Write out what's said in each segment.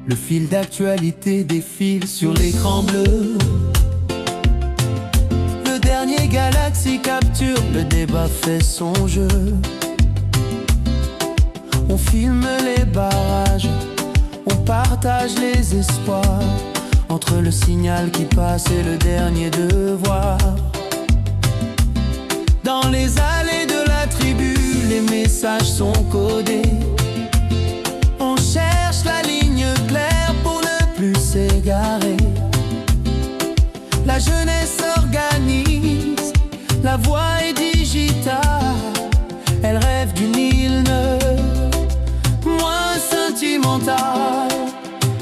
Le fil d'actualité défile sur l'écran bleu. Le dernier Galaxy capture, le débat fait son jeu. On filme les barrages, on partage les espoirs, entre le signal qui passe et le dernier devoir. Dans les allées de la tribu, les messages sont codés. On cherche la ligne claire pour ne plus s'égarer. La jeunesse s'organise, la voix est digitale. Elle rêve d'une île neutre, moins sentimentale.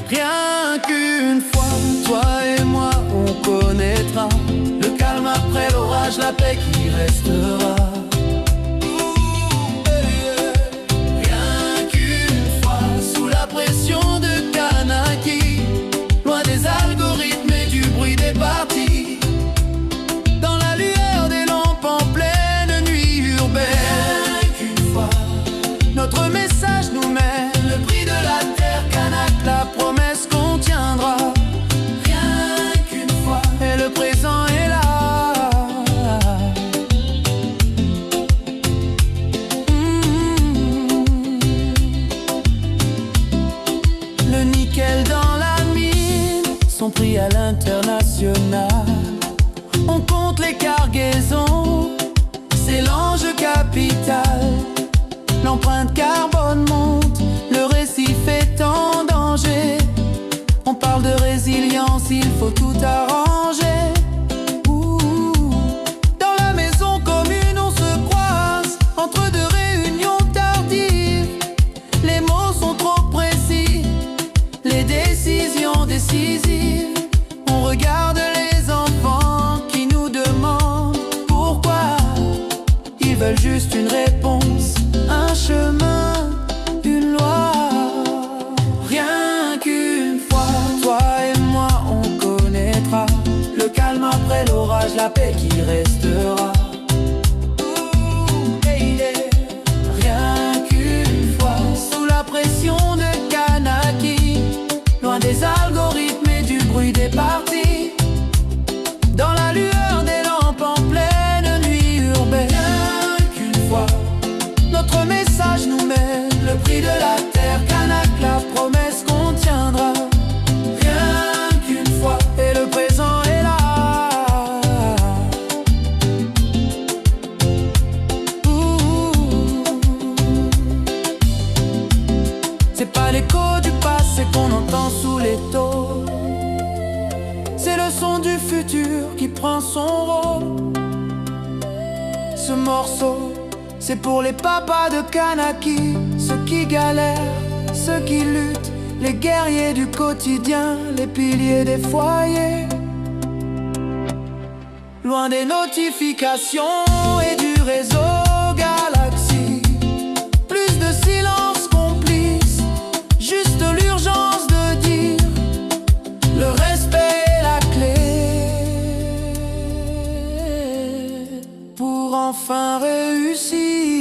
Rien qu'une fois, toi et moi, on connaîtra le calme après l'orage, la paix qui restera. Rien qu'une fois, sous la pression de Kanaki, loin des algorithmes et du bruit des partis, dans la lueur des lampes en pleine nuit urbaine. Rien qu'une fois, notre message nous mène, le prix de la terre, Kanak, la promesse qu'on tiendra. Rien qu'une fois, et le présent est là. Le nickel dans la mine, son prix à l'international. On compte les cargaisons, c'est l'enjeu capital. L'empreinte carbone monte, le récif est en danger. On parle de résilience, il faut tout arranger. Dans la maison commune, on se croise entre deux réunions tardives. Les mots sont trop précis, les décisions décisives. On regarde les enfants qui nous demandent pourquoi. Ils veulent juste une réponse, un chemin, une loi. Rien qu'une fois, toi et moi, on connaîtra le calme après l'orage, la paix qui restera. Rien qu'une fois, sous la pression de Kanaki, loin des algorithmes et du bruit des partis, dans la lueur des lampes en pleine nuit urbaine. Rien qu'une fois, notre message nous mène, le prix de la terre, Kanak, la promesse qu'on tiendra. Rien qu'une fois, et le présent est là. C'est pas l'écho du passé qu'on entend sous les taux, c'est le son du futur qui prend son rôle. Ce morceau, c'est pour les papas de Kanaki, ceux qui galèrent, ceux qui luttent, les guerriers du quotidien, les piliers des foyers. Loin des notifications et du réseau Galaxy, plus de silence complice, juste l'urgence de dire le respect est la clé pour enfin réussir.